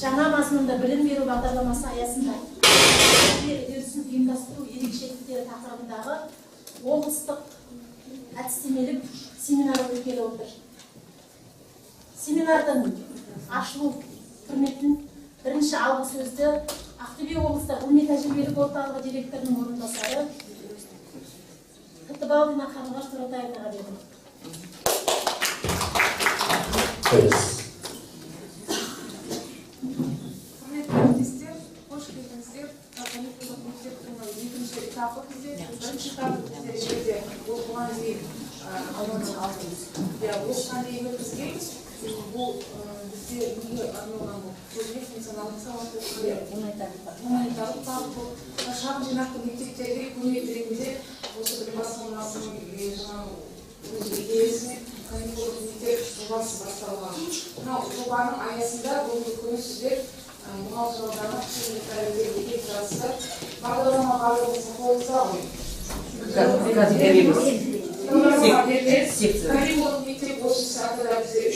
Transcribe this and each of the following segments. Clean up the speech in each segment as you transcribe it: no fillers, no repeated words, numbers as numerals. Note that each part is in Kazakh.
жаңа мазмұнда білім беру бағдарламасы аясында үдерісін ұйымдастыру ерекшеліктері тақырыбындағы облыстық әдістемелік семинар өткелі отыр. Семинардың ашылу құрметін бірінші алғы сөзді Ақтөбе облыстық ғылыми-тәжірибелік орталығы директорының орынбасары Құттыбалдина Қарлығаш Торатаевнаға бердім. Құрметті әріптестер, қош келдіңіздер. Мектептің екінші этапы бізде, бірінші этапы бізде жерде бұған дейін осыған дейін өткізгенбіз. Бұл бізде неге арналған бұл функционалдық сауаттылық гуманитарлық бағыт бұл. Шағын жинақты мектептерге көмек ретінде осы білім басқармасының жаңағы өз идеясымен каникулдық мектеп жобасы басталған. Мынау жобаның аясында бүгінгі күні сіздер бухгалтериядағы қызметкерлерге лекциясы бағдарлама барлығымызға қойылса ғой. Каникулдық мектеп осы сатыда бізде 3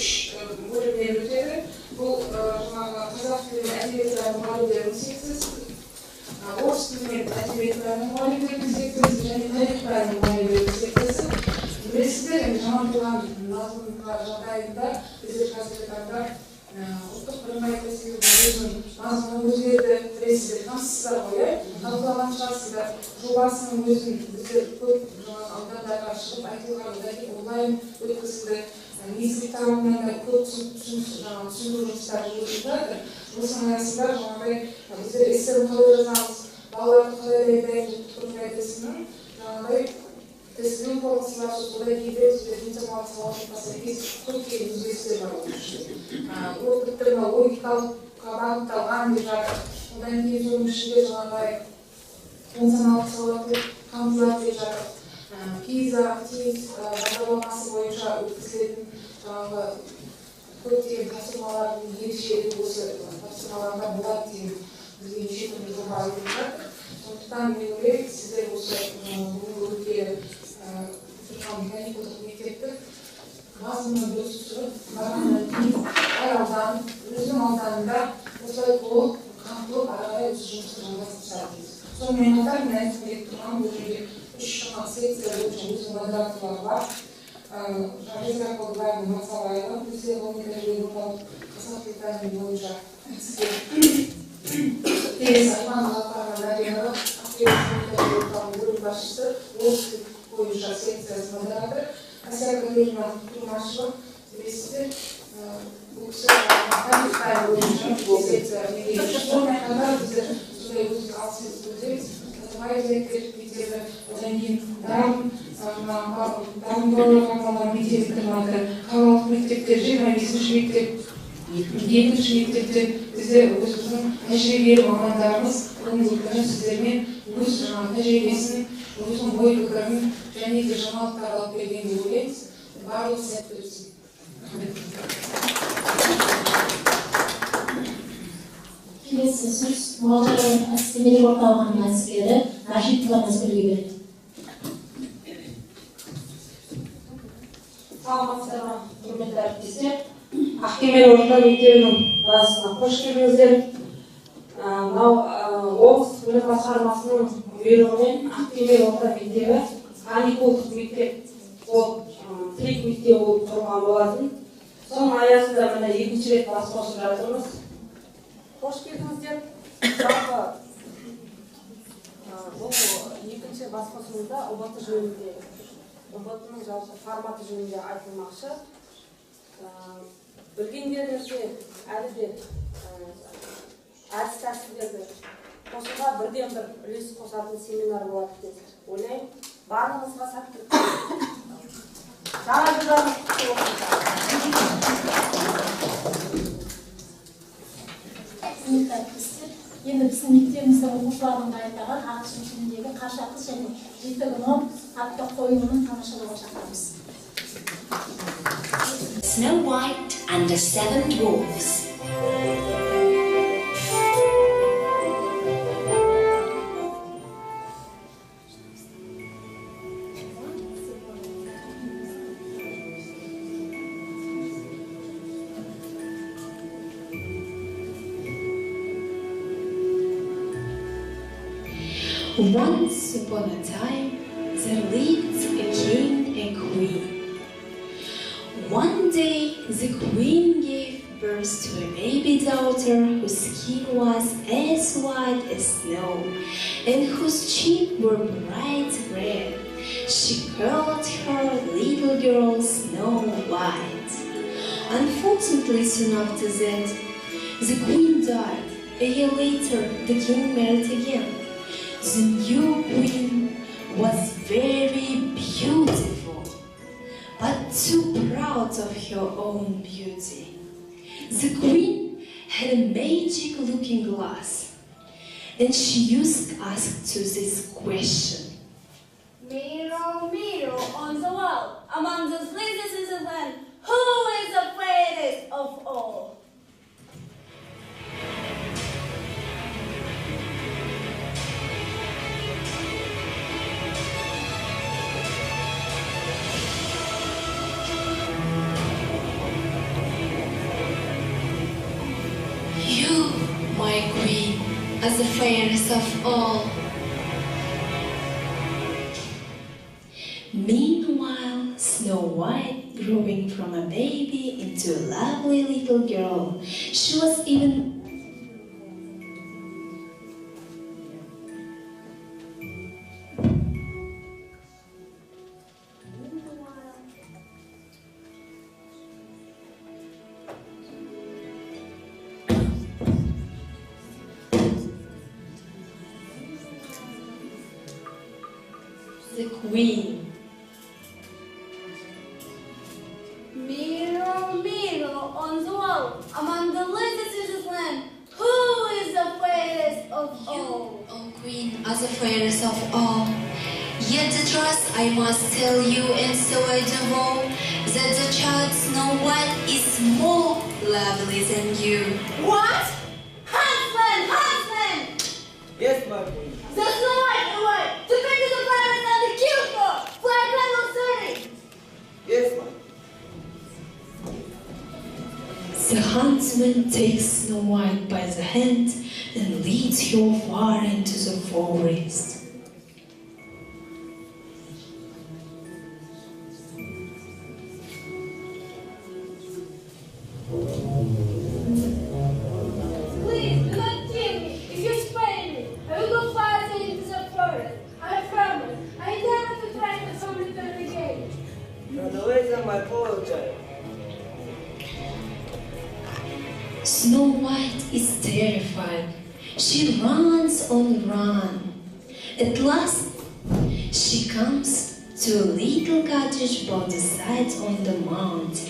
бөлімнен өтеді. Бұл жаңағы қазақ тілі мен әдебиеті мұғалімдерінің секциясы, орыс тілі мен әдебиеті мұғалімдерінің секциясы және тарих пәнінің мұғалімдерінің секциясы. Білесіздер, жаңа туған мазмұн жағдайында біздер қазіргі таңда ұлттық бірыңғай тестілеудің мазмұны өзгерді, білесіздер, танысыздар ғой, талқылаған шығарсыздар. Жобасының өзін біздер көп аудандарға шығып айтылған онлайн өткізілді. Негізгі тарапынан да көп түсіндіру жұмыстары жүргізіліп жатыр. Осының аясында жаңағыдай біздер эссені қалай жазамыз, балаларды қалай дайындаймыз, ұлттық бірыңғай тестінің жаңағыдай тестінің қорытындылары одан кейін денсаулық сауаттылыққа сәйкес көптеген өзгерістер бар. Ол тіпті логикалыққа бағытталған деп жатыр. Одан кейін соның ішінде жаңағыдай функционалдық сауаттылық қамтылады деп жатыр. PISA, TIMSS бағдарламасы бойынша өткізілетін жаңағы көптеген тапсырмалардың ерекшелігі осы тапсырмаларда болады деген бізге неше түрлі жоба айтылып жатыр. Сондықтан мен ойлаймын, сіздер осы бүгінгі өткелі тұрған каникулдық мектепті мазмұнын дұрыс түсініп, барғаннан кейін әр аудан өзінің ауданында осылай толық қамтылып ары қарай осы жұмысты жалғастырып жатырмыз. Сонымен қатар мен айтып келіп тұрған бұл жерде 3 жаңа секция бойынша өзінің модераторлары бар. Жазира Қолдыбаева Масалаева, бізде ғылыми-тәжірибелік орталық қазақ тілі пәні бойынша Тереза Айманова Дарьяна, Ақтөбе ғылыми-тәжірибелік орталығының бөлім басшысы, орыс тілі бойынша секциясы модераторы, Асия Катерина Тұрмашева, білесіздер, бұл кісі қазақ пәні бойынша секция меңгерушісі. Сонымен қатар біздер сондай өзіміз алыс өздеріміз мектебі, одан кейін дарындырылған мектептер, қалалық мектептер, 25-ші мектеп, 2-ші мектепте бізде өзіміздің тәжірибелі мамандарымыз бүгінгі күні сіздермен өз тәжірибесін, өзінің ой пікірін және де жаңалықтар алып берген деп ойлаймыз. Барлығы сәтті өтсін. Келесі сөз мұғалжар әдістемелік орталығының әдіскері Рашидова Назгүлге береді. Саламатсыздар ма, құрметті әріптестер. Ақтөбе орта мектебінің базасына қош келдіңіздер. Мынау облыстық білім басқармасының бұйрығымен Ақтөбе орта мектебі каникулдық мектеп болып, тірек мектеп болып құрылған болатын. Соның аясында міне екінші рет бас қосып жатырмыз. Қош келдіңіздер. Жалпы бұл екінші басқосуында ұбт жөнінде, ұбт-ның жалпы форматы жөнінде айтылмақшы. Білгендеріңізге әлі де әдіс тәсілдерді қосуға бірден бір үлес қосатын семинар болады деп ойлаймын. Барлығыңызға сәттілік тілеймін. Жаңа жылдарыңыз құтты болсын. Енді біздің мектебіміздің оқушыларының дайындаған ағылшын тіліндегі Қарша қыз және жеті гном атты қойылымын тамашалауға шақырамыз. Snow White and the Seven Dwarfs. Once upon a time, there lived a king and queen. One day, the queen gave birth to a baby daughter whose skin was as white as snow and whose cheeks were bright red. She called her little girl Snow White. Unfortunately, soon after that, the queen died. A year later, the king married again. The new queen was very beautiful, but too proud of her own beauty. The queen had a magic looking glass, and she used to ask to this question. Mirror, mirror on the wall, among the princesses of land, who is the greatest of all? You, my queen, are the fairest of all. Meanwhile, Snow White, growing from a baby into a lovely little girl, she was even the queen. Mirror, mirror on the wall, among the princesses of land, who is the fairest of all? You, O queen, are the fairest of all. Yet the trust I must tell you, and so I do vow, that the child Snow White is more lovely than you. What? Huntsman, huntsman! Yes, my queen. The Snow White away! To bring to the palace and the kill for! Fly Colonel Surrey! Yes, my queen. The huntsman takes Snow White by the hand and leads her far into the forest. Please, do not kill me. If you spare me, I will go farther into the forest. I promise. I never to try to come return again. Run away from my poor child. Snow White is terrified. She runs on the run. At last, she comes to a little cottage by the side on the mountain.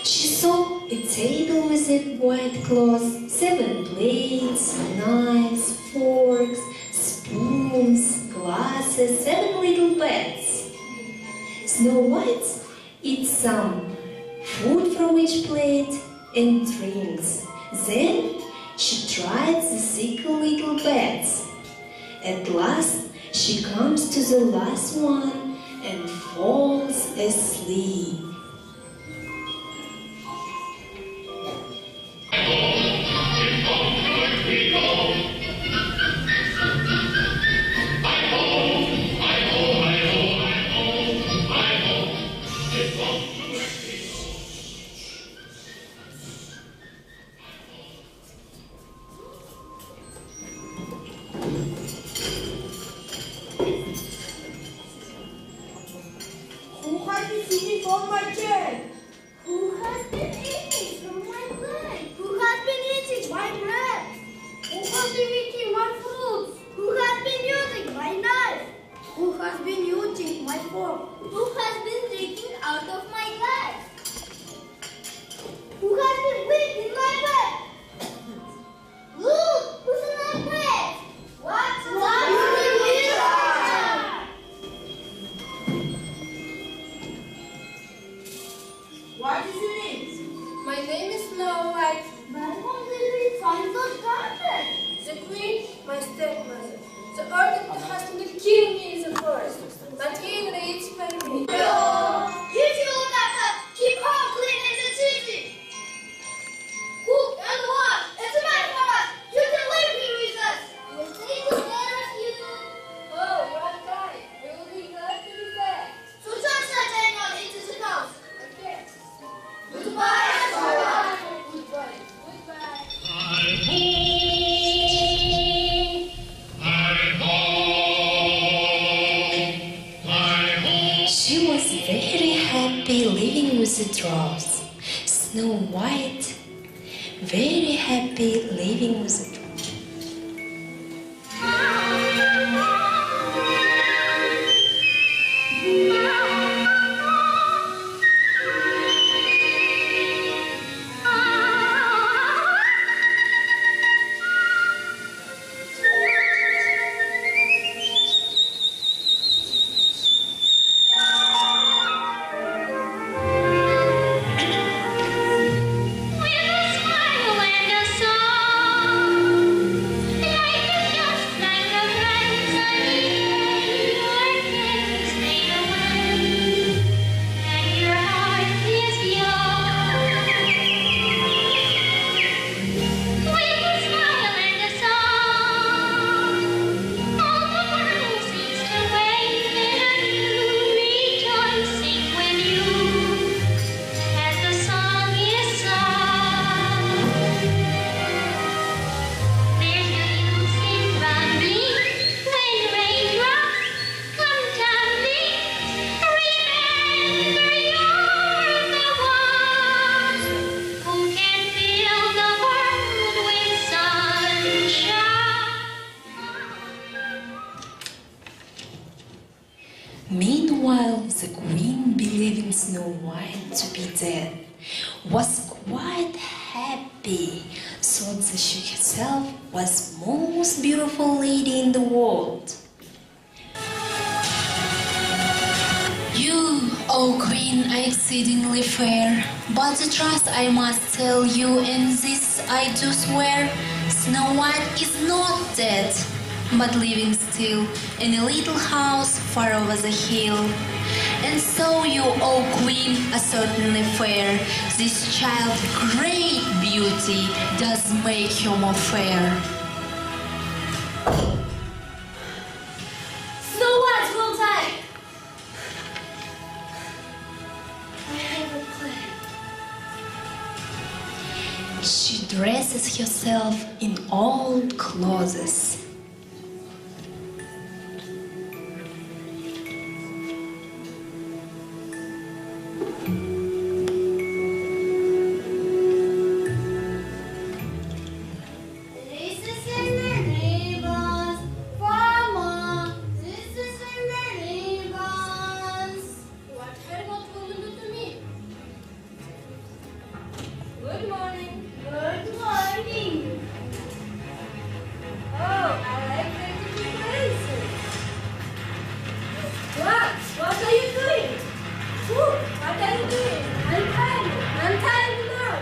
She saw a table with a white cloth, 7 plates, knives, forks, spoons, glasses, 7 little beds. Snow White eats some food from each plate and drinks. Then she tries the 6 little beds. At last she comes to the last one and falls asleep. Who has been eating from my chair? Who has been eating from my bread? Who has been eating my bread? Who has been eating my fruits? Who has been using my knife? Who has been using my fork? Who has been drinking out of my glass? Who has been eating my bread? Look, who's in my bread? What's the What is your name? My name is Snow White. Where did we find those garments? The queen, my stepmother. The order of the husband to kill me is the first. But he reads by me. If you look at that She was very happy living with the dwarfs. Snow White, very happy living with the dwarfs. Meanwhile, the queen, believing Snow White to be dead, was quite happy, thought that she herself was most beautiful lady in the world. You, O Queen, are exceedingly fair, but the trust I must tell you, and this I do swear, Snow White is not dead, but living still in a little house far over the hill. And so you, O Queen, are certainly fair. This child, great beauty, does make her more fair. Snow White, hold tight. I have a plan. She dresses herself in old clothes. Good morning. Good morning. Oh, I like pretty places. What are you doing? What are you doing? I'm tired now.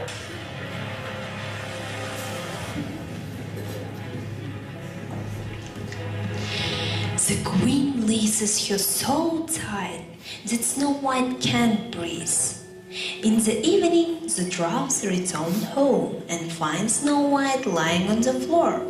The queen laces her so tight that Snow White can't breathe. In the evening, the dwarfs return home and find Snow White lying on the floor.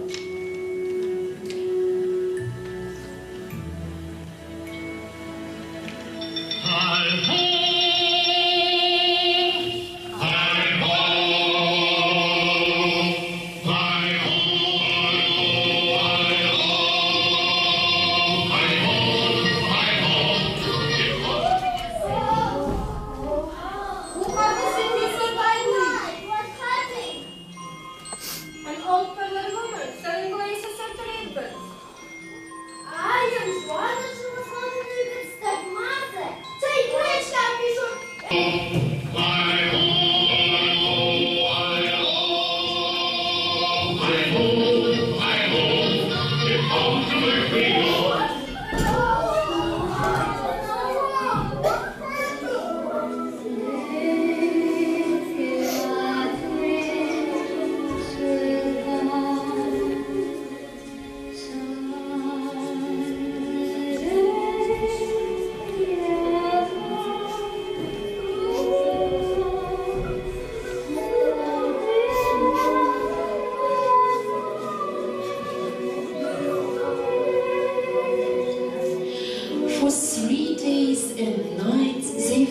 For 3 days and nights they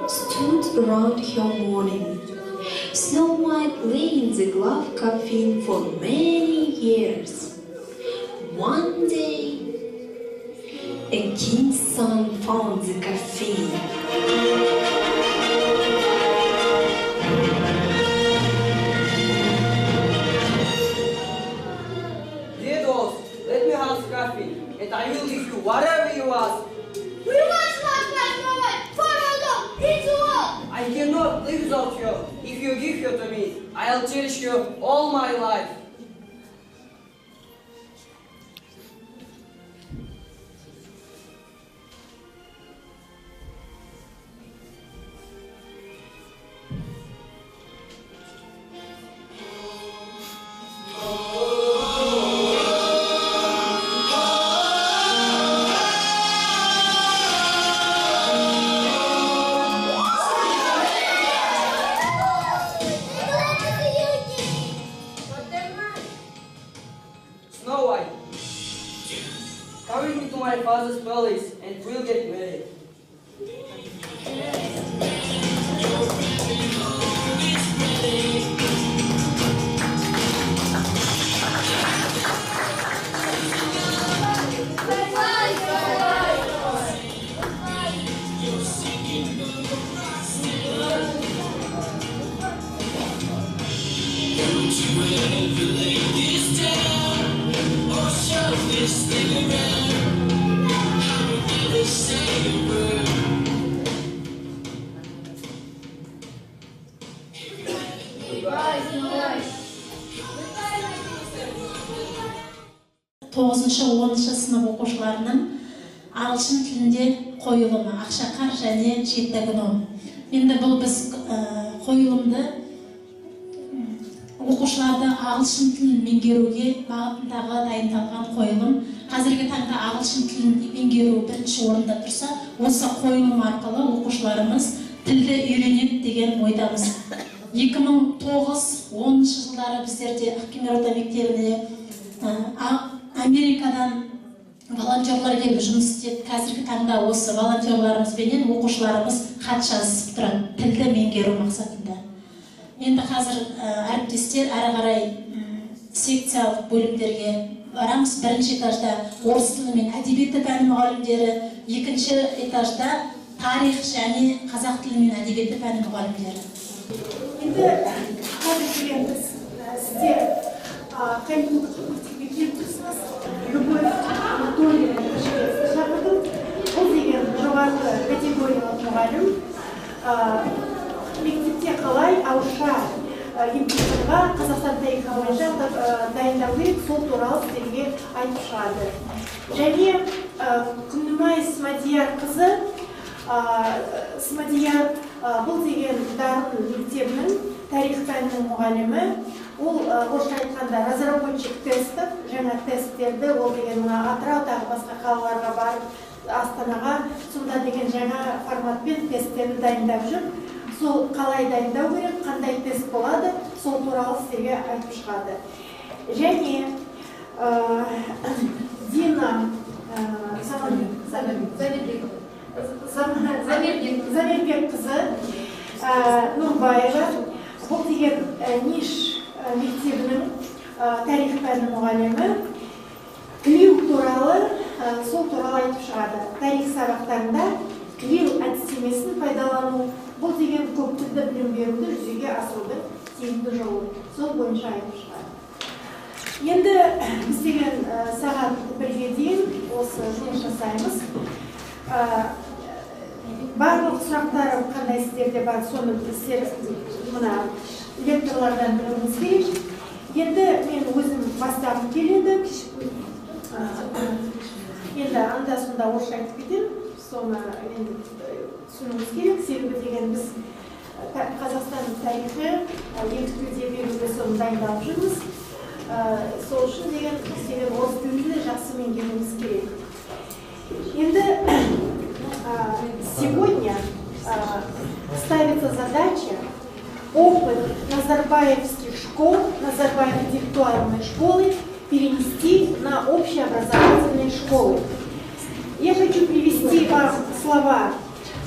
stood around her mourning. Snow White lay in the glove coffin for many years. One day, a king's son found the coffin. Dear dwarf, let me have the coffee, and I will give you whatever you ask. We must not fight Snow White. Follow them into war. I cannot live without you. If you give her to me, I'll cherish you all my life. Snow White, come with me to my father's palace and we'll get married. Тоғызыншы, 10-шы сынып оқушыларының ағылшын тілінде қойылымы Ақшақар және Жеті гном. Енді бұл біз қойылымды оқушыларды ағылшын тілін меңгеруге бағытындағы дайындалған қойылым. Қазіргі таңда ағылшын тілін меңгеру бірінші орында тұрса, осы қойылым арқылы оқушыларымыз тілді үйренеді деген ойдамыз. 2009-10 жылдары біздерде Ақкемер орта мектебіне Америкадан волонтерлар келіп жұмыс істеп, қазіргі таңда осы волонтерларымызбенен оқушыларымыз хат жазысып тұрады, тілді меңгеру мақсатында. Енді қазір әріптестер әрі қарай секциялық бөлімдерге барамыз. Бірінші этажда орыс тілі мен әдебиеті пәні мұғалімдері, екінші этажда тарих және қазақ тілі мен әдебиеті пәні мұғалімдері. Енді қазір біз сіздер қайынлық мектепке келіп тұрсыңыз, любой аудитория шақырдым. Бұл деген жоғарғы категориялық мұғалім. Мектепте қалай ауызша емтиханға Қазақстан тарихы бойынша дайындау керек, сол туралы сіздерге айтып шығады. Және Күндімай Смадияр қызы, Смадияр бұл деген дарын мектебінің тарих пәнінің мұғалімі. Ол орысша айтқанда разработчик тестов, жаңа тесттерді, ол деген Атырау тағы басқа қалаларға барып, Астанаға сонда деген жаңа форматпен тесттерді дайындап жүр. Сол қалай дайындау керек, қандай тест болады, сол туралы сіздерге айтып шығады. Және Дина Замирбек қызы Нұрбаева, бұл деген Ниш мектебінің тарих пәні мұғалімі. Лил туралы, сол туралы айтып шығады. Тарих сабақтарында лил әдістемесін пайдалану, бұл деген көп тілді білім беруді жүзеге асырудың тиімді жолы. Сол бойынша айтып шығады. Енді біз деген сағат 1-ге дейін осы жұмыс жасаймыз. Барлық сұрақтар қандай сіздерде бар, соны сіздер мына лекторлардан білуіңіз керек. Енді мен өзім бастағым келеді. Енді анда-сонда орысша айтып кетемін. Соны түсінуіңіз керек. Себебі деген біз Қазақстан тарихы екі тілде беруге соны дайындалып жүрміз. Сол үшін деген сіздер орыс тілінде жақсы меңгеруіңіз керек. Енді сегодня ставится задача опыт назарбаевских школ, Назарбаев-интеллектуальной школы перенести на общеобразовательные школы. Я хочу привести вам слова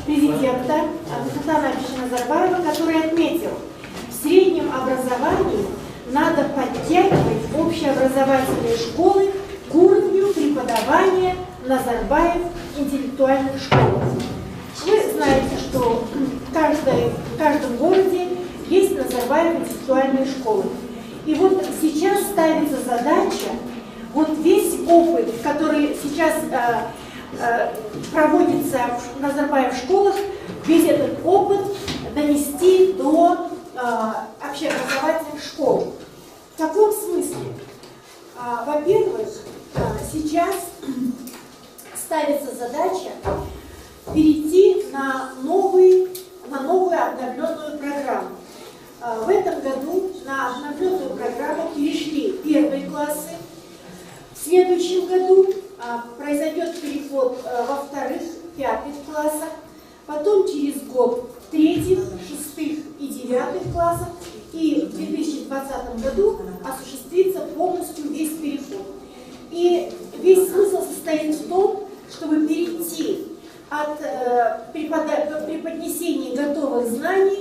президента Нурсултана Абишевича Назарбаева, который отметил, в среднем общеобразовательные школы к уровню преподавания Назарбаев интеллектуальных школах. Вы знаете, что в каждом городе есть Назарбаев интеллектуальные школы. И вот сейчас ставится задача вот весь опыт, который сейчас проводится в Назарбаев школах, весь этот опыт донести до общеобразовательных школ. В каком смысле? Во-первых, сейчас ставится задача перейти на новую обновленную программу. В этом году на обновленную программу перешли первые классы. В следующем году произойдет переход во вторых, пятых классах, потом через год в третьих, шестых и девятых классах, и в 2020 году осуществится полностью весь переход. И весь смысл состоит в том, чтобы перейти от преподнесения готовых знаний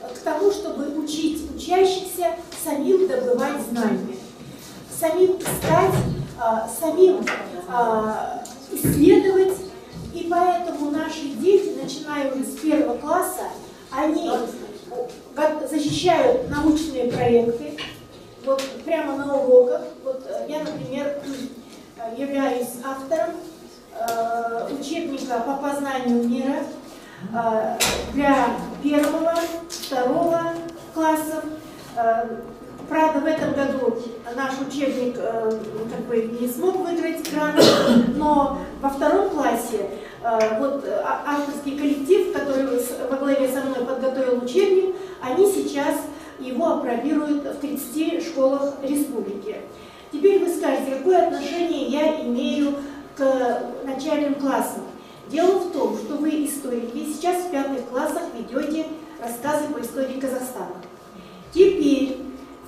к тому, чтобы учить учащихся самим добывать знания, самим искать, самим исследовать. И поэтому наши дети, начиная уже с первого класса, они защищают научные проекты, вот прямо на уроках. Вот я, например, являюсь автором учебника по познанию мира для 1-2 классов. Правда, в этом году наш учебник не смог выиграть грант, но во 2 классе вот авторский коллектив, который во главе со мной подготовил учебник, они сейчас его апробируют в 30 школах республики. Теперь вы скажете, какое отношение я имею к начальным классам. Дело в том, что вы историки сейчас в 5 классах ведете рассказы по истории Казахстана. Теперь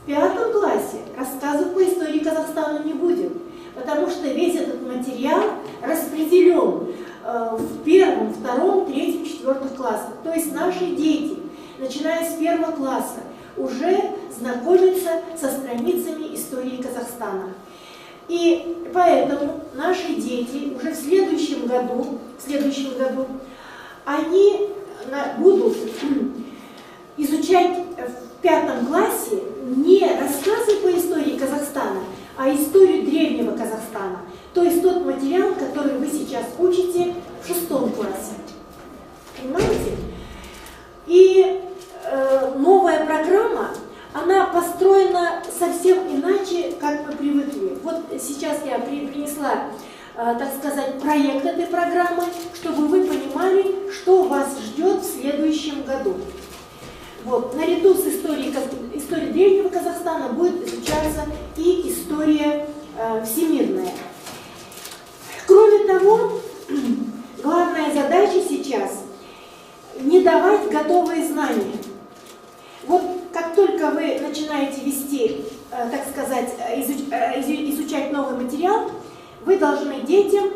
в 5 классе рассказов по истории Казахстана не будет, потому что весь этот материал распределен в 1, 2, 3, 4 классах. То есть наши дети, начиная с 1 класса, уже знакомятся со страницами истории Казахстана. И поэтому наши дети уже в следующем году они будут изучать в 5 классе не рассказы по истории Казахстана, а историю древнего Казахстана. То есть тот материал, который вы сейчас учите в 6 классе. Понимаете? И новая программа, она построена совсем иначе, как мы привыкли. Вот сейчас я принесла, так сказать, проект этой программы, чтобы вы понимали, что вас ждет в следующем году. Вот. Наряду с историей древнего Казахстана будет изучаться и история всемирная. Кроме того, главная задача сейчас не давать готовые знания. Вот как только вы начинаете вести, так сказать, изучать новый материал, вы должны детям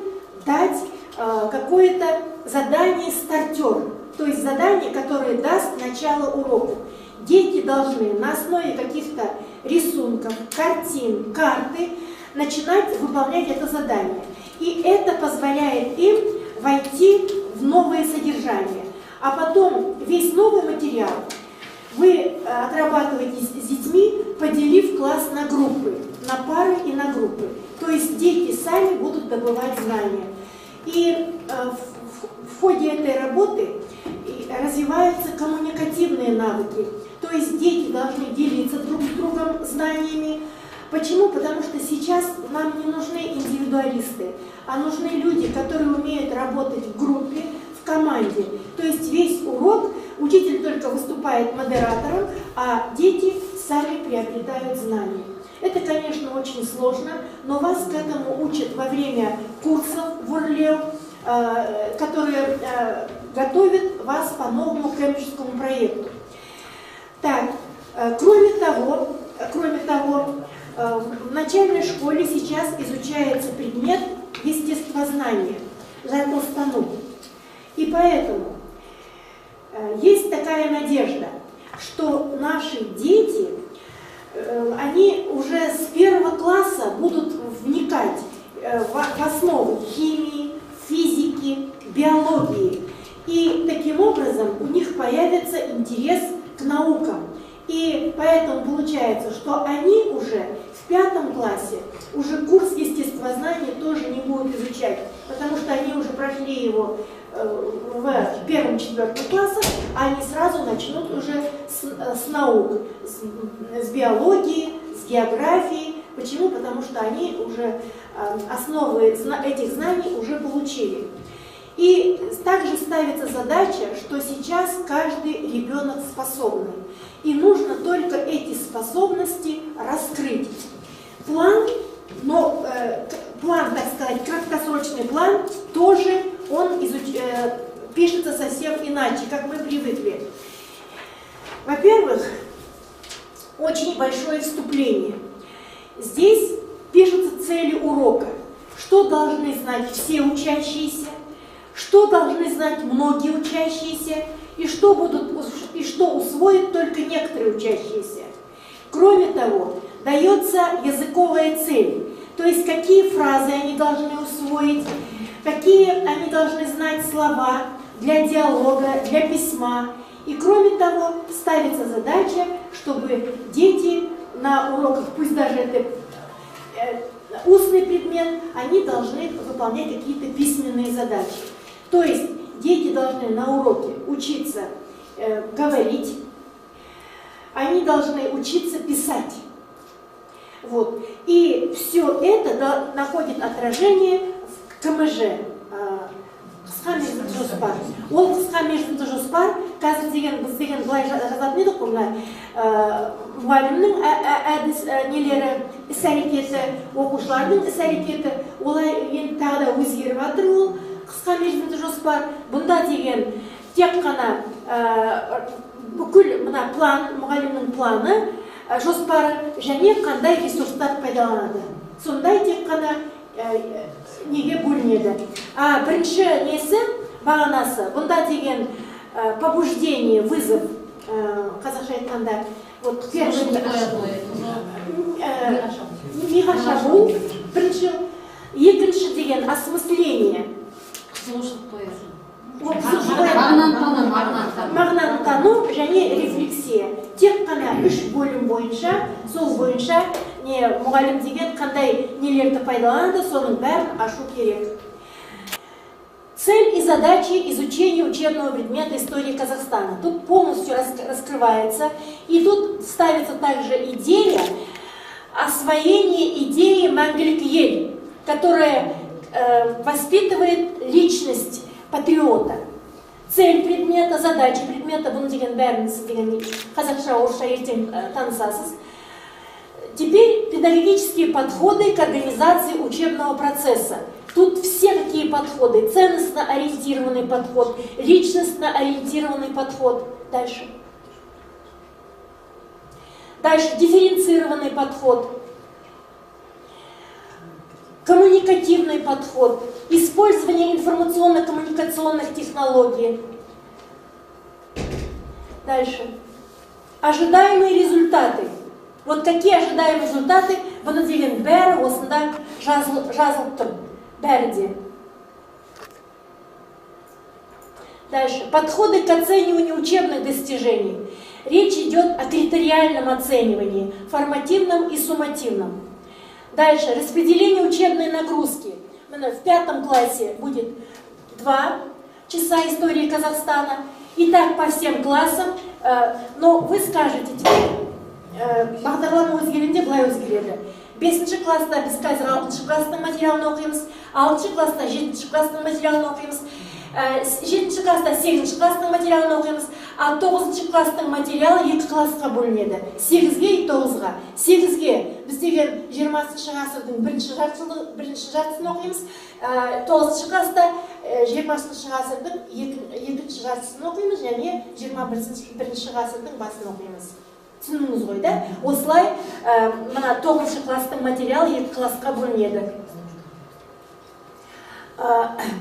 дать какое-то задание стартер, то есть задание, которое даст начало уроку. Дети должны на основе каких-то рисунков, картин, карты начинать выполнять это задание. И это позволяет им войти в новое содержание. А потом весь новый материал вы отрабатываете с детьми, поделив класс на группы, на пары и на группы. То есть дети сами будут добывать знания. И в ходе этой работы развиваются коммуникативные навыки. То есть дети должны делиться друг с другом знаниями. Почему? Потому что сейчас нам не нужны индивидуалисты, а нужны люди, которые умеют работать в группе, в команде. То есть весь урок учитель только выступает модератором, а дети сами приобретают знания. Это, конечно, очень сложно, но вас к этому учат во время курсов в УРЛЕУ, которые готовят вас по новому кембриджскому проекту. Так, кроме того, в начальной школе сейчас изучается предмет естествознания, Жаргостану. И поэтому есть такая надежда, что наши дети они уже с 1 класса будут вникать в основы химии, физики, биологии. И таким образом у них появится интерес к наукам. И поэтому получается, что они уже в 5 классе уже курс естествознания тоже не будут изучать, потому что они уже прошли его в 1-4 классах, а они сразу начнут уже с наук, с биологии, с географии. Почему? Потому что они уже основы этих знаний уже получили. И также ставится задача, что сейчас каждый ребенок способный. И нужно только эти способности раскрыть. План, так сказать, краткосрочный план, тоже он пишется совсем иначе, как мы привыкли. Во-первых, очень большое вступление. Здесь пишутся цели урока. Что должны знать все учащиеся, что должны знать многие учащиеся, и что усвоят только некоторые учащиеся. Кроме того, дается языковая цель, то есть какие фразы они должны усвоить, какие они должны знать слова для диалога, для письма. И кроме того, ставится задача, чтобы дети на уроках, пусть даже это устный предмет, они должны выполнять какие-то письменные задачи. То есть дети должны на уроке учиться говорить, они должны учиться писать. Вот. И все это находит отражение в КМЖ. Қысқа мерзімді жоспар. Ол қысқа мерзімді жоспар, қазір біз деген былай жазатын едік қой, мұғалімнің нелері, іс-әрекеті, оқушылардың іс-әрекеті, олай енді тағы да өзгеріп жатыр ол қысқа мерзімді жоспар. Бұнда деген тек қана бүкіл мына план, мұғалімнің планы, жоспары және қандай ресурстар пайдаланады. Сондай тек қана неге бөлінеді. Бірінші несі, бағанасы, бұнда деген побуждение, вызов, қазақша айтқанда, миға шабу, бірінші, екінші деген осмысление. Мағынаны тану және рефлексия. Тек қана 3 бөлім бойынша, сол бойынша мұғалім деген қандай нелерді пайдаланады, соның бәрін ашу керек. Цель и задачи изучения учебного предмета истории Казахстана. Тут полностью раскрывается, и тут ставится также идея освоения идеи Мәңгілік ел, которая воспитывает личность патриота. Цель предмета, задача предмета, бұны деген бәрін сіз деген қазақша, орысша ертең танысасыз. Теперь педагогические подходы к организации учебного процесса. Тут все такие подходы. Ценностно-ориентированный подход, личностно-ориентированный подход. Дальше. Дальше дифференцированный подход. Коммуникативный подход. Использование информационно-коммуникационных технологий. Дальше. Ожидаемые результаты. Вот какие ожидаемые результаты бұны деген бәрі осында жазылып тұр. Бәрі. Дальше. Подходы к оцениванию учебных достижений. Речь идет о критериальном оценивании, формативном и суммативном. Дальше. Распределение учебной нагрузки. В 5 классе будет 2 часа истории Казахстана. И так по всем классам. Но вы скажете теперь, бағдарлама өзгерінде былай өзгереді. 5 класста біз қазір 6 класстың материалын оқимыз, 6 класста 7 класстың материалын оқимыз, 7 класста 8 класстың материалын оқимыз, а 9 класстың материалы 2 классқа бөлінеді. 8-ге и 9-ға. 8-ге біз деген 20-шы ғасырдың бірінші жартысын оқимыз, 9 класста 20-шы ғасырдың 2-ші жартысын оқимыз, және 21-ші ғасырдың басын оқимыз. Түсініңіз ғой, да? Осылай, мына 9 класстың материалы 2 классқа бөлінеді.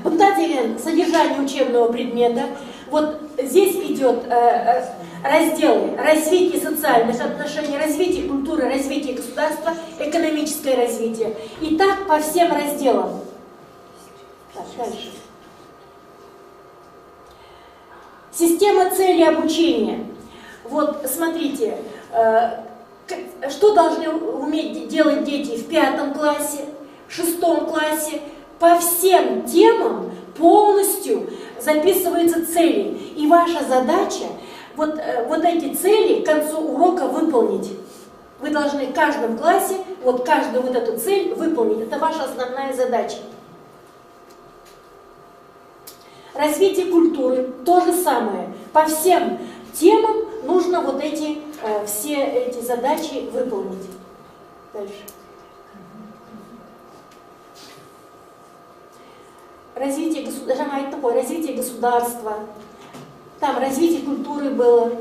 Бұнда деген содержание учебного предмета. Вот здесь идет раздел развитие социальных отношений, развитие культуры культура, развитие государства, экономическое развитие. И так по всем разделам. Так, дальше. Система цели обучения. Вот, смотрите, что должны уметь делать дети в 5 классе, в 6 классе. По всем темам полностью записываются цели. И ваша задача вот эти цели к концу урока выполнить. Вы должны в каждом классе вот каждую вот эту цель выполнить. Это ваша основная задача. Развитие культуры то же самое. По всем темам нужно вот все эти задачи выполнить. Дальше. Развитие государства. Там развитие культуры было.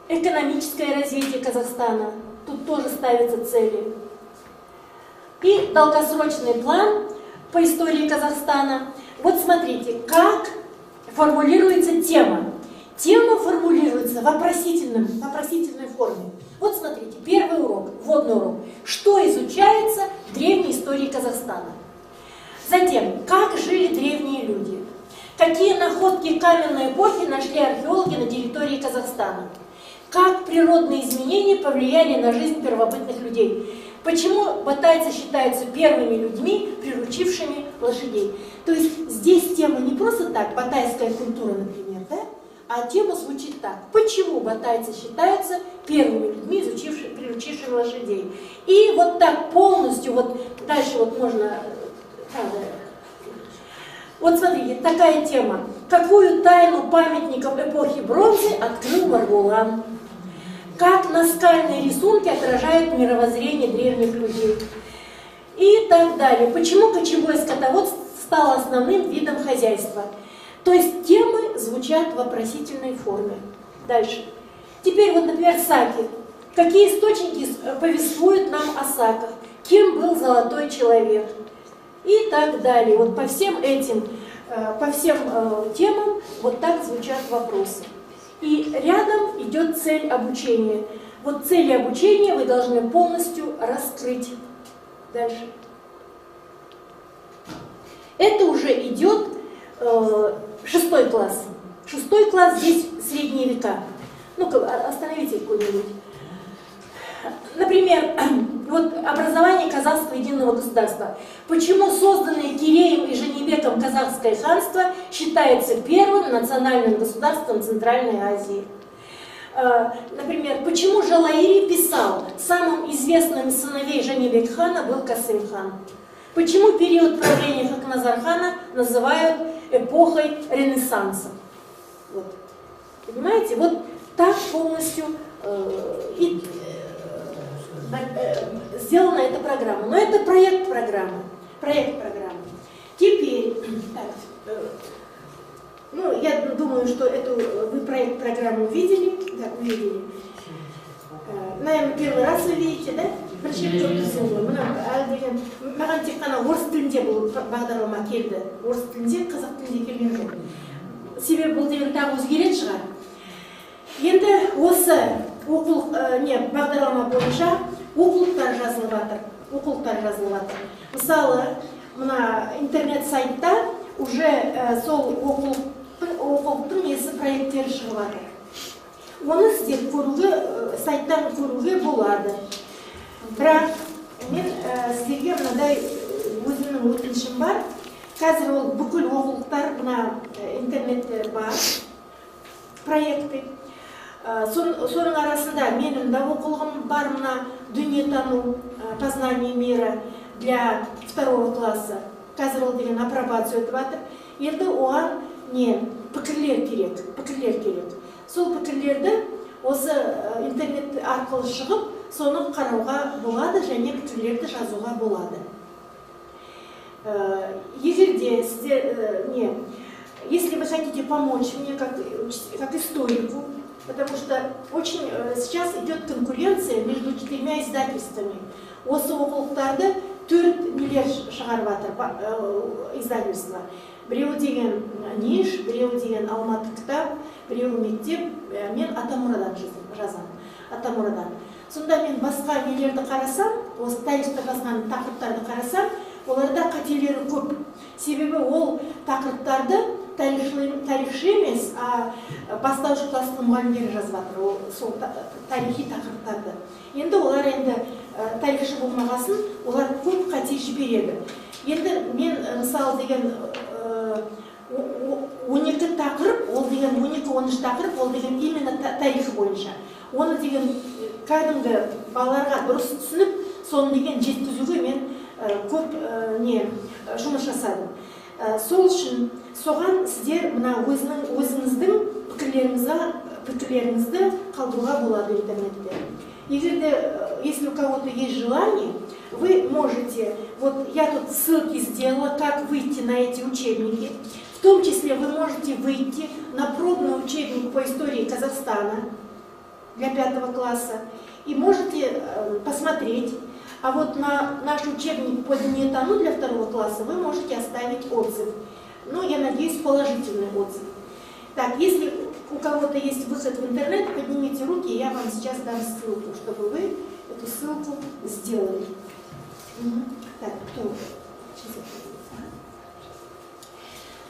Экономическое развитие Казахстана. Тут тоже ставятся цели. И долгосрочный план по истории Казахстана. Вот смотрите, как формулируется тема. Тема формулируется в вопросительной форме. Вот смотрите, первый урок, вводный урок. Что изучается в древней истории Казахстана? Затем, как жили древние люди? Какие находки каменной эпохи нашли археологи на территории Казахстана? Как природные изменения повлияли на жизнь первобытных людей? Почему батайцы считаются первыми людьми, приручившими лошадей? То есть здесь тема не просто так, батайская культура, например, да? А тема звучит так. Почему батайцы считаются первыми людьми, приручившими лошадей? И вот так полностью, вот дальше вот можно... Вот смотрите, такая тема. Какую тайну памятников эпохи бронзы открыл Маргулан? Как наскальные рисунки отражают мировоззрение древних людей? И так далее. Почему кочевое скотоводство стало основным видом хозяйства? То есть темы звучат в вопросительной форме. Дальше. Теперь вот, например, саки. Какие источники повествуют нам о саках? Кем был золотой человек? И так далее. Вот по всем этим, темам вот так звучат вопросы. И рядом идет цель обучения. Вот цели обучения вы должны полностью раскрыть. Дальше. Это уже идет 6 класс. 6 класс здесь средние века. Ну-ка, остановите какой-нибудь. Например, вот образование казахского единого государства. Почему созданное Киреем и Женебеком казахское ханство считается первым национальным государством Центральной Азии? Например, почему Жалаири писал, самым известным из сыновей Женебек хана был Касым хан? Почему период правления Хакназар хана называют эпохой Ренессанса? Вот. Понимаете, вот так полностью сделана эта программа. Но это проект программы. Теперь, я думаю, что вы проект программы увидели. Да, увидели. Наверное, первый раз вы видите, да? Маған тек қана орыс тілінде бұл бағдарлама келді. Орыс тілінде, қазақ тілінде келген жоқ. Себебі бұл деген тағы өзгеретін шығар. Енді осы бағдарлама бойынша оқулықтар жазылып жатыр. Мысалы, мына интернет сайтта уже сол оқулықтың несі проекттері шығып жатыр. Оны сіздер сайттан көруге болады. Бірақ мен сіздерге мынадай өзімнің өтінішім бар. Қазір ол бүкіл оқулықтар мына интернетте бар проекты. Соның арасында менің де оқулығым бар, мына дүниетану, познание мира для 2 класса. Қазір ол деген апробация өтіп жатыр. Енді оған пікірлер керек. Сол пікірлерді осы интернет арқылы шығып, соны қарауға болады және пікірлерді жазуға болады. Егерде сіздер, если вы хотите помочь мне как историку, потому что очень сейчас идет конкуренция между 4 издательствами. Осы оқулықтарды 4 нелер шығарып жатыр издательство. Біреу деген Ниш, біреу деген Алматы кітап, біреуі мектеп, мен Атамұрадан жазамын. Атамұрадан. Сонда мен басқа нелерді қарасам, осы тарихта жазған тақырыптарды қарасам, оларда қателері көп. Себебі ол тақырыптарды тарихшы емес, бастауыш класстың мұғалімдері жазып жатыр, сол тарихи тақырыптарды. Енді олар тарихшы болмағасын, олар көп қате жібереді. Енді мен мысалы деген 12 тақырып, ол деген 12-13 тақырып, ол деген именно тарихы бойынша. Оны деген кәдімгі балаларға дұрыс түсініп, соны деген жеткізуге мен көп жұмыс жасадым. Сол үшін соған сіздер мына өзіңіздің пікірлеріңізді қалдыруға болады интернетте. Если у кого-то есть желание, вы можете, вот я тут ссылки сделала, как выйти на эти учебники. В том числе вы можете выйти на пробный учебник по истории Казахстана для 5 класса и можете посмотреть. А вот на наш учебник по Днетану для 2 класса вы можете оставить отзыв. Ну, я надеюсь, положительный отзыв. Так, если у кого-то есть выход в интернет, поднимите руки, и я вам сейчас дам ссылку, чтобы вы эту ссылку сделали. Так, кто?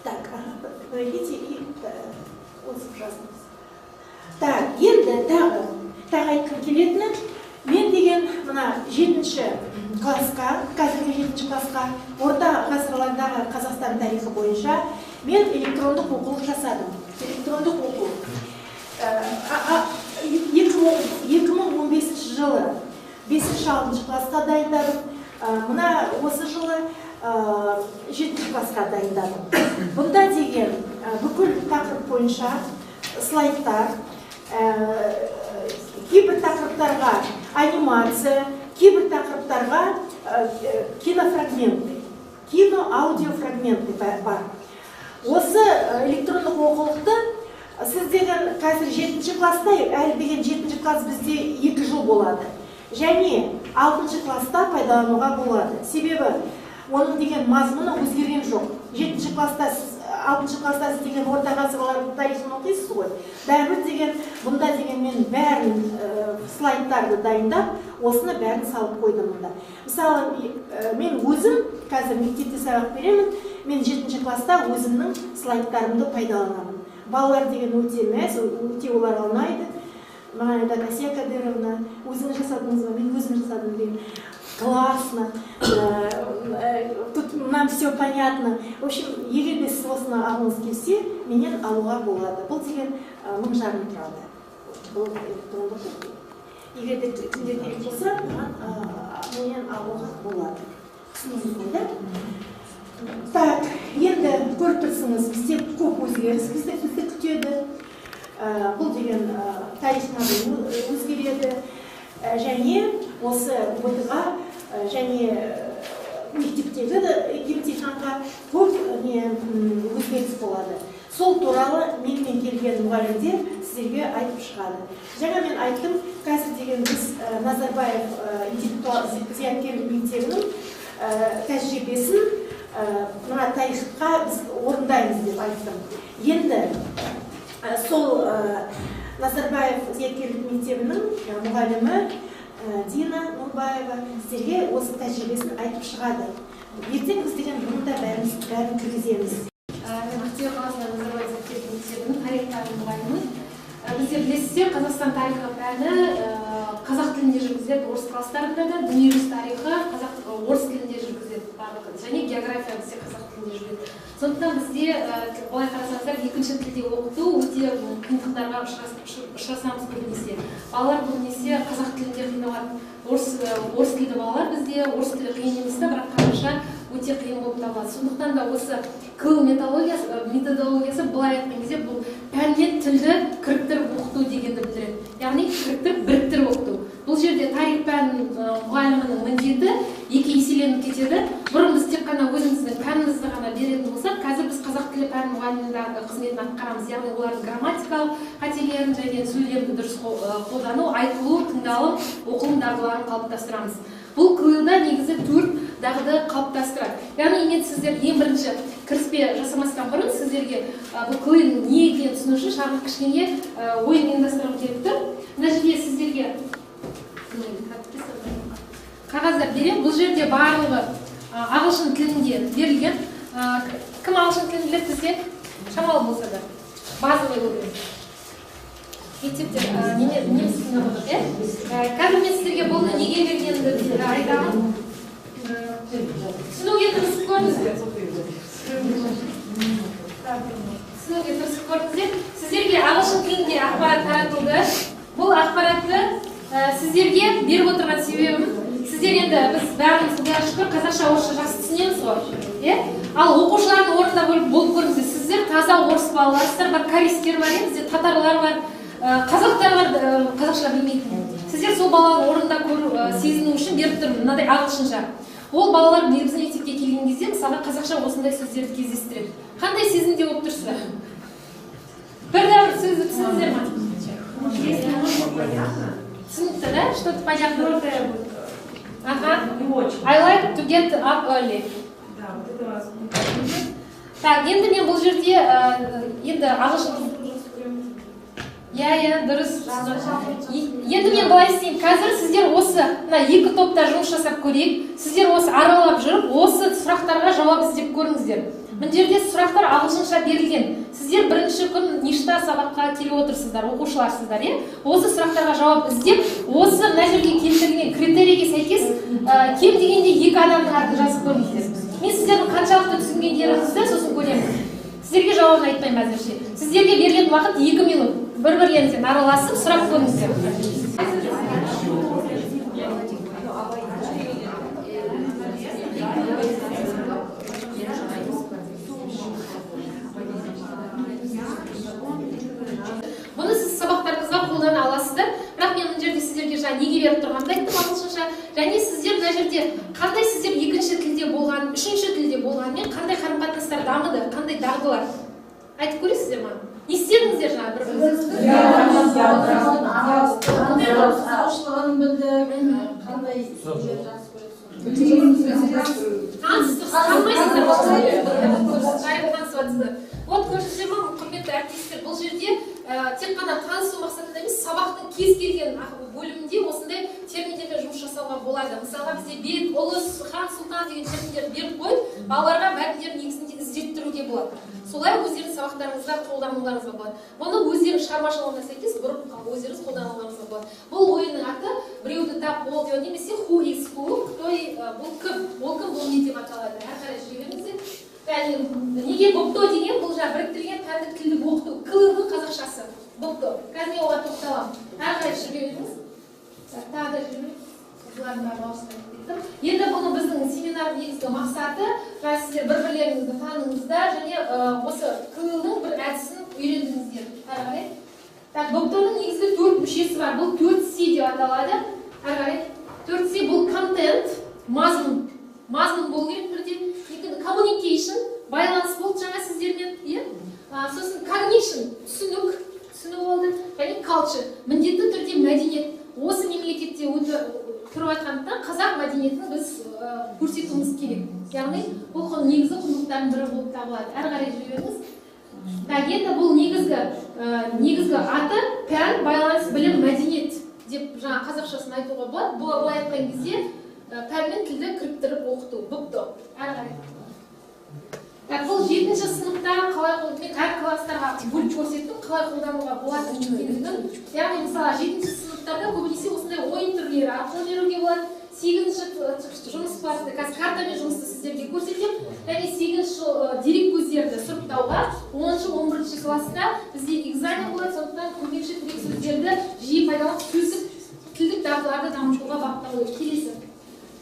Так, пройдите и отзыв жазыңыз. Так, енді тағы айтқым келетіні, мен деген мына 7-ші классқа, қазіргі 7-ші классқа, орта ғасырлардағы Қазақстан тарихы бойынша мен электрондық оқулық жасадым. Электрондық оқулық. 2015 жылы 5-6 классқа дайындадым. Мына осы жылы 7 классқа дайындадым. Бұнда деген бүкіл тақырып бойынша слайдтар, кейбір тақырыптарға анимация, кейбір тақырыптарға кинофрагменты, кино-аудиофрагменты бар. Осы электрондық оқулықты сіз деген қазір 7-ші класста, әлі деген 7-ші класс бізде 2 жыл болады. Және 6-ші класста пайдалануға болады. Себебі оның деген мазмұны өзгерген жоқ. 7-ші класста сіз 6-ші класста сіз деген орта ғасырлардың тарихын оқисыз ғой. Бәрібір деген, бұнда деген мен бәрін слайдтарды дайындап, осыны бәрін салып қойдым мұнда. Мысалы, мен өзім қазір мектепте сабақ беремін, мен 7-ші класста өзімнің слайдтарымды пайдаланамын. Балалар деген өте мәз, өте оларға ұнайды. Маған айтады, Асия Кадыровна, өзіңіз жасадыңыз ба? Мен өзім жасадым деймін. Классно, тут нам все понятно. В общем, егер де сіз осыны алғыңыз келсе, менен алуға болады. Бұл деген 1000 жарым тұрады. Бұл электрондық оқулық. Егер де кімдер керек болса, менен алуға болады. Түсінесіз ғой, да? Так, енді көріп тұрсыңыз, бізде көп өзгеріс бізді күтеді. Бұл деген тарихтан өзгереді. Және осы ОТ-ға және мектептегі емтиханға көп өзгеріс болады. Сол туралы менімен келген мұғалімдер сіздерге айтып шығады. Жаңа мен айттым, қазір деген біз Назарбаев зияткерлік мектебінің тәжірибесін мына тарихқа біз орындаймыз деп айттым. Енді сол Назарбаев зияткерлік мектебінің мұғалімі Дина Нұрбаева сіздерге осы тәжірибесін айтып шығады. Ертең біз деген бұны да бәрін кіргіземіз. Мен Ақтөбе қаласында Назарбаев зияткерлік мектебінің тарих пәнінің мұғалімімін. Біздер білесіздер, Қазақстан тарихы пәні қазақ тілінде жүргізіледі, орыс класстарында да, дүниежүзі тарихы орыс тілінде жүргізіледі барлығы, және география бізде қазақ тілінде жүргізіледі. Сондықтан бізде, былай қарасаңыздар, екінші тілде оқыту өте қиындықтарға ұшырасамыз көбінесе. Балалар көбінесе қазақ тілінде қиналады. Орыс тілді балалар бізде, орыс тілі қиын емес, бірақ қазақша өте қиын болып табылады. Сондықтан да осы Кыл методологиясы былай айтқан кезде бұл пәнмен тілді кіріктіріп оқыту дегенді білдіреді. Яғни кіріктіріп біріктіріп оқыту. Бұл жерде тарих пән мұғалімінің міндеті екі еселеніп кетеді. Бұрын біз тек қана өзіміздің пәнімізді ғана беретін болсақ, қазір біз қазақ тілі пән мұғалімінің қызметін атқарамыз. Яғни олардың грамматикалық қателерін және сөйлемді дұрыс қолдану, айтылу, тыңдалым, оқылым дағдыларын қалыптастырамыз. Бұл Кылда негізі 4 дағды қалыптастырады. Яғни мен сіздер ең бірінші кіріспе жасамастан бұрын сіздерге бұл Кылның не екенін түсіну үшін шағын кішкене ойын ұйымдастырғым келіп тұр. Мына жерде сіздерге қағаздар беремін. Бұл жерде барлығы ағылшын тілінде берілген. Кім ағылшын тілін біледі бізде? Шамалы болса да. Базовый уровень. Мектепте неміс тілін оқыдық, иә? Қазір мен сіздерге бұл неге бергенімді айтамын. Түсінуге тырысып көріңіздер. Түсінуге тырысып көріңіздер. Сіздерге ағылшын тілінде ақпарат таратылды. Бұл ақпаратты сіздерге беріп отырған себебім, сіздер енді біз бәріміз құдайға шүкір қазақша орысша жақсы түсінеміз ғой. Ал оқушылардың орнында болып көріңіздер. Сіздер таза орыс балаларсыздар, бар корейстер бар, бізде татарлар бар, қазақтар бар, қазақша білмейтін. Сіздер сол балалардың орнында сезіну үшін беріп тұрмын, мынадай ағылшынша. Ол балалар біздің мектепке келген кезде мысалы қазақша осындай сөздерді кездестіреді. Қандай сезімде болып тұрсыздар? Бір сөзді түсіндіңіздер ме? Түсінікті, да? Что-то понятно. Ага. I like to get up early. Так, енді мен бұл жерде енді ағылшын дұрыс. Енді мен былай істеймін. Қазір сіздер осы екі топта жұмыс жасап көрейік. Сіздер осы аралап жүріп, осы сұрақтарға жауап іздеп көріңіздер. Мына жерде сұрақтар ағылшынша берілген. Сіздер бірінші күн ништа сабаққа келіп отырсыздар, оқушыларсыздар, иә? Осы сұрақтарға жауап іздеп, осы мына жерге келтірілген критерийге сәйкес кем дегенде екі адамның атын жазып көріңіздер. Мен сіздердің қаншалықты түсінгендеріңізді сосын көремін. Сіздерге жауабын айтпаймын әзірше. Сіздерге берілген уақыт 2 минут. Бір-бірлеріңізбен араласып сұрақ көріңіздер. Бұны сіз сабақтарыңызға қолдана аласыздар. Бірақ мен мына жерде сіздерге неге беріп тұрғанымды айттым ағылшынша. Және сіздер мына жерде қандай сіздер екінші тілде болған, үшінші тілде болғанмен қандай қарым-қатынастар дамыды, қандай дағдылар айтып көресіздер ме? Не істедіңіздер жаңа бір-біріңізді? Қызығушылығын білді, қандай жақсы көресіздер? Вот көрсіздер ме, құрметті әріптестер, бұл жерде тек қана танысу мақсатында емес, сабақтың кез келген бөлімінде осындай терминдермен жұмыс жасауға болады. Мысалға бізде бек, ұлыс, хан, сұлтан деген терминдер беріп қойып, балаларға мәтіндерін негізінде іздеттіруге болады. Солай өздерінің сабақтарыңызда қолдануларыңызға болады. Бұны өздерінің шығармашылығына сәйкес бұрып өздеріңіз қолдануларыңызға болады. Бұл ойынның аты біреуді тап бол деу немесе who is who, бұл кім, бұл не деп аталады. Әрқарай жіберіңіздер. Неге бопто деген бұл жаңа біріктірген пәндік тілді оқыту. К-ның қазақшасы бопто. Қазір мен оған тоқталамын. Әрқарай жіберіңіз. Тағы да жіберіңіз. Енді бұны біздің семинардың негізгі мақсаты сіздер бір-бірлеріңізді таныңыздар және осы К-ның бір әдісін үйрендіңіздер. Әрқарай. Так, боптоның негізгі 4 мүшесі бар. Бұл 4C деп аталады. Әрқарай. 4C бұл контент, мазмұн. Мазмұн болу керек бірден. Communication, байланыс болды жаңа сіздермен, сосын cognition, түсіну болды, және culture, міндетті түрде мәдениет. Осы мемлекетте тұрып айтқандықтан қазақ мәдениетін біз көрсетуіміз керек. Яғни бұл негізгі құндылықтардың бірі болып табылады. Әрі қарай жіберіңіз. Енді бұл негізгі аты пән, байланыс, білім, мәдениет деп жаңа қазақшасын айтуға болады. Бұлай айтқан кезде пән мен тілді кіріктіріп оқыту, бұпто. Әрі қарай. Бұл 7-ші сыныпта қалай қолдануға, әр класстарға бөліп көрсеттім, қалай қолдануға болады екендігін. Яғни мысалы 7-ші сыныптарда көбінесе осындай ойын түрлері арқылы беруге болады. 8-ші жұмыс барысында қазір картамен жұмысты сіздерге көрсетемін. Және 8-ші дерек көздерді сұрыптауға 10-ші 11-ші класста бізде экзамен болады, сондықтан көмекші тірек сөздерді жиі пайдаланып тілдік дағдыларды дамытуға бағытталуы келесі.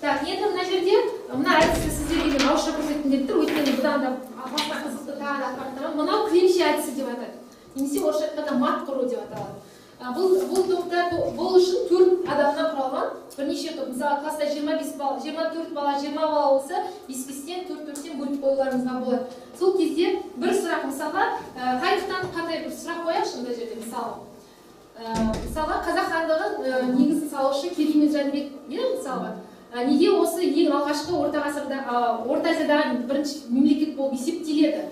Так, енді мына жерде мына әдісті сіздерге мен ауызша көрсеткім келіп тұр, өйткені бұдан да басқа қызықты тағы да ақпараттар. Мынау кілемше әдісі деп атады. Немесе орысша айтқанда мат құру деп аталады. Бұл топта бұл үшін 4 адамнан құралған бірнеше топ. Мысалы, класста 25 бала, 24 бала, 20 бала болса, 5-5-тен, 4-4-тен бөліп қоюларыңызға болады. Сол кезде бір сұрақ, мысалға, тарихтан қандай бір сұрақ қояқшы мына жерде, мысалға, қазақ хандығын негізін салушы Кереймен Жәнібек, мысалға. Неге осы ең алғашқы Орта Азиядағы бірінші мемлекет болып есептеледі?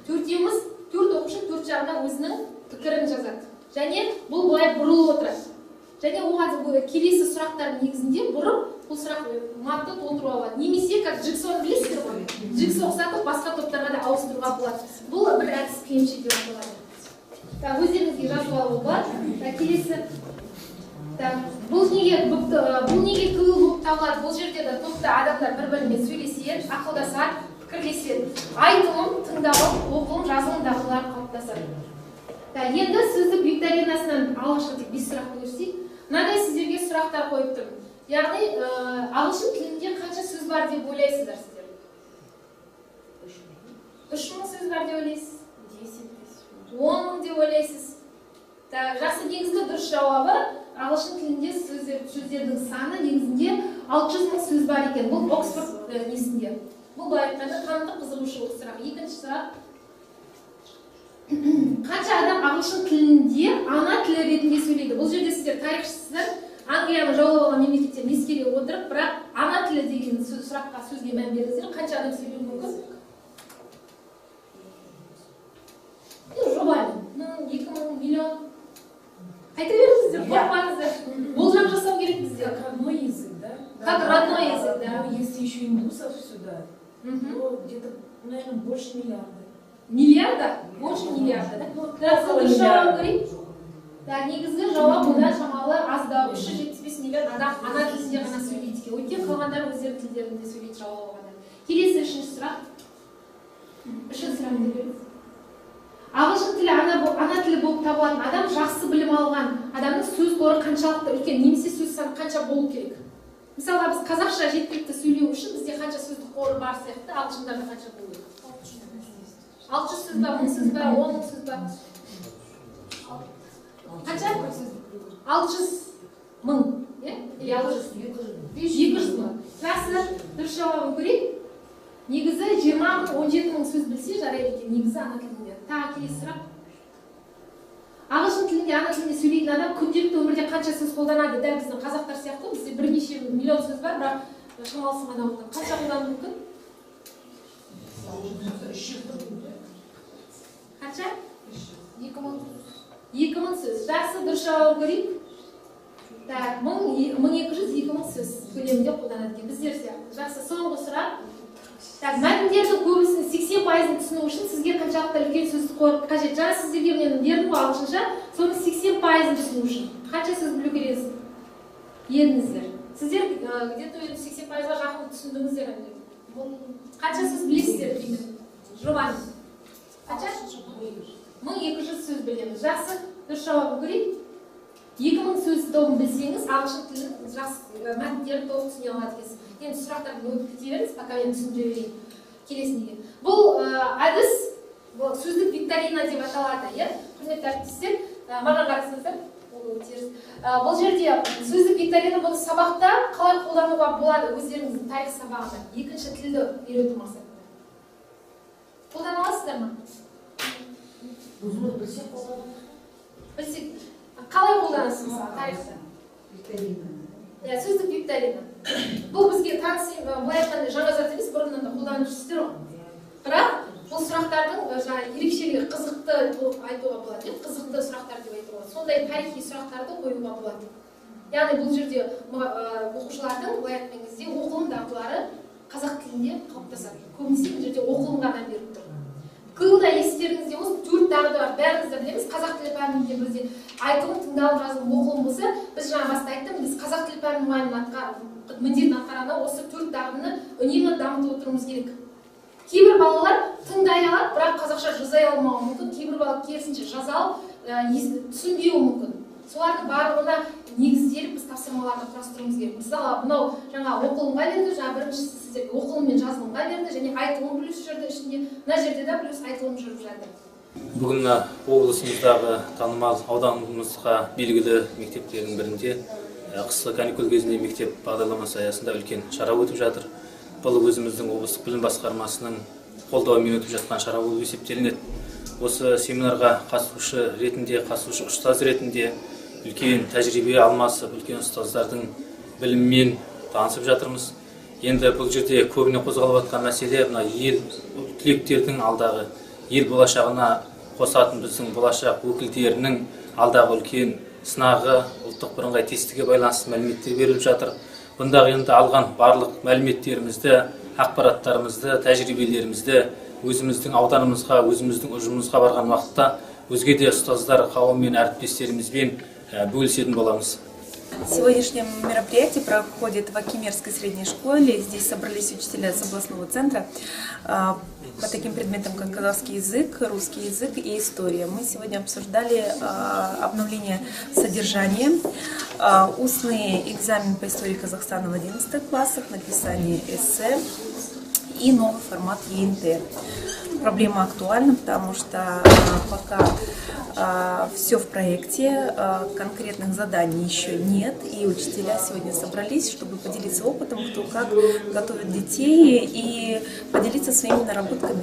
Төртеуміз төрт оқушы төрт жағынан өзінің пікірін жазады. Және бұл былай бұрылып отырады. Және оған келесі сұрақтардың негізінде бұрып бұл сұрақ матты толтыруға болады. Немесе как джиксоны білесіздер ғой? Джиксо ұқсатып басқа топтарға да ауыстыруға болады. Бұл бір әдіс PMC деп аталады. Өздеріңізге жазып алуға болады. Келесі бұл неге тыл болып табылады? Бұл жерде де топта адамдар бір-бірімен сөйлеседі, ақылдасады, пікірлеседі. Айтылым, тыңдалым, оқылым, жазылым дағдылары қалыптасады. Енді сөздік викторинасынан алғашқы тек 5 сұрақты көрсек, мынадай сіздерге сұрақтар қойып тұрмын. Яғни, ағылшын тілінде қанша сөз бар деп ойлайсыздар сіздер? 3000 сөз бар деп ойлайсыз? 10 000 деп ойлайсыз? Жақсы, негізгі дұрыс жауабы ағылшын тілінде сөздердің саны негізінде 600 000 сөз бар екен. Бұл Оксфорд несінде. Бұл былай айтқанда танымдық қызығушылық сұрақ. Екінші сұрақ. Қанша адам ағылшын тілінде ана тілі ретінде сөйлейді? Бұл жерде сіздер тарихшысыздар, Англияны жаулап алған мемлекеттерін ескере отырып, бірақ ана тілі деген сұраққа сөзге мән беріңіздер. Қанша адам сөйлеуі мүмкін? Жобаны. 2000 миллион. Айта беріңіздер, қорқпаңыздар. Болжам жасау керек бізде. Как родной язык, да? Как родной язык, да. Если еще индусов сюда, то где-то, наверное, больше миллиарда. Миллиарда? Больше миллиарда, да? Дұрыс жауап көрейік. Негізгі жауап одан шамалы аздау 375 миллион адам ана тілінде ғана сөйлейді екен. Өйткені қалғандар өздерінің тілдерінде сөйлейді жауап алғанда. Келесі үшінші сұрақ. Үшінші сұрақ не беріңіз? Ағылшын тілі ана тілі болып табылатын адам жақсы білім алған адамның сөз қоры қаншалықты үлкен, немесе сөз саны қанша болу керек? Мысалға біз қазақша жеткілікті сөйлеу үшін бізде қанша сөздік қоры бар сияқты, ағылшындарда қанша болу керек? 600 сөз бар, 1000 сөз бар, 10 000 сөз бар. Қанша? 600 000. Или 200 000. Жақсы, дұрыс жауабын көрейік. Негізі 20 000, 17 000 сөз білсе жарайды екен, негізі ана тілінде. Тағы келесі сұрақ. Ағылшын тілінде, ана тілінде сөйлейтін адам күнделікті өмірде қанша сөз қолданады? Дәл біздің қазақтар сияқты бізде бірнеше миллион сөз бар, бірақ шамалысы ғана қолданады. Қанша қолдану мүмкін? Қанша? 2000 сөз. Жақсы, дұрыс жауап көрейік. 1200-2000 сөз көлемінде қолданады екен. Біздер сияқты. Жақсы, соңғы сұрақ. Мәтіндердің көбісін 80%-ын түсіну үшін сізге қаншалықты үлкен сөздік қор қажет? Жаңа сіздерге мен бердім ғой ағылшынша, соның 80%-ын түсіну үшін қанша сөз білу керексіз? Едіңіздер. Сіздер где-то 80%-ға жақын түсіндіңіздер. Қанша сөз білесіздер деймін? Жобаны. Қанша? 1200 сөз білеміз. Жақсы, дұрыс жауабын көрейік. 2000 сөз тобын білсеңіз, ағылшын тілін жақсы мәтіндерді толық түсіне алады екенсіз. Енді сұрақтарды өтіп кете беріңіз, пока мен түсіндіре берейін. Келесіне. Бұл әдіс сөздік викторина деп аталады, иә? Құрметті әріптестер, маған қарасаңыздар, бұл жерде сөздік викторина бұл сабақта қалай қолдануға болады өздеріңіздің тарих сабағында, екінші тілді үйрету мақсатында. Қолдана аласыздар ма? Білсек, қалай қолданасыз тарихта? Сөздік викторина. Бұл бізге таныс, былай айтқанда жаңа зат емес, бұрыннан да қолданып жүрсіздер ғой. Бірақ бұл сұрақтардың ерекшелігі қызықты айтуға болады, қызықты сұрақтар деп айтуға болады. Сондай тарихи сұрақтарды қоюға болады. Яғни бұл жерде оқушылардың былай айтқан кезде оқылым дағдылары қазақ тілінде қалыптасады. Көбінесе бұл жерде оқылымға мән беріп тұр. Көбіне естеріңізде болсын, 4 дағды бар, бәріміз де білеміз. Қазақ тілі пәнінде бізде айтылым, тыңдалым, жазылым, оқылым болса, біз жаңа баста айттым, біз қазақ тілі пәнінің мұғалімінің міндетін атқарғанда осы 4 дағдыны үнемі дамытып отыруымыз керек. Кейбір балалар тыңдай алады, бірақ қазақша жаза алмауы мүмкін, кейбір бала керісінше жаза алып, түсінбеуі мүмкін. Солардың барлығына негізделіп біз тапсырмаларды құрастыруымыз керек. Мысалы, мынау жаңа оқылымға берді, жаңа біріншісі сіздерге оқылым мен жазылымға берді, және айтылым плюс жүрді ішінде, мына жерде де плюс айтылым жүріп жатыр. Бүгін облысымыздағы танымал ауданымызға белгілі мектептердің бірінде қысқы каникул кезінде мектеп бағдарламасы аясында үлкен шара өтіп жатыр. Бұл өзіміздің облыстық білім басқармасының қолдауымен өтіп жатқан шара болып есептелінеді. Осы семинарға қатысушы ретінде, қатысушы ұстаз ретінде үлкен тәжірибе алмасып, үлкен ұстаздардың біліммен танысып жатырмыз. Енді бұл жерде көбіне қозғалып жатқан мәселе мына ел түлектердің алдағы ел болашағына қосатын біздің болашақ өкілдерінің алдағы үлкен сынағы, ұлттық бірыңғай тестіге байланысты мәліметтер беріліп жатыр. Бұндағы енді алған барлық мәліметтерімізді, ақпараттарымызды, тәжірибелерімізді өзіміздің ауданымызға, өзіміздің ұжымымызға барған уақытта өзге де ұстаздар, қауым мен әріптестерімізбен бөлісетін боламыз. Сегодняшнее мероприятие проходит в Акимерской средней школе. Здесь собрались учителя с областного центра по таким предметам, как казахский язык, русский язык и история. Мы сегодня обсуждали обновление содержания, устный экзамен по истории Казахстана в 11 классах, написание эссе и новый формат ЕНТ. Проблема актуальна, потому что пока все в проекте, конкретных заданий еще нет, и учителя сегодня собрались, чтобы поделиться опытом, кто как готовит детей и поделиться своими наработками.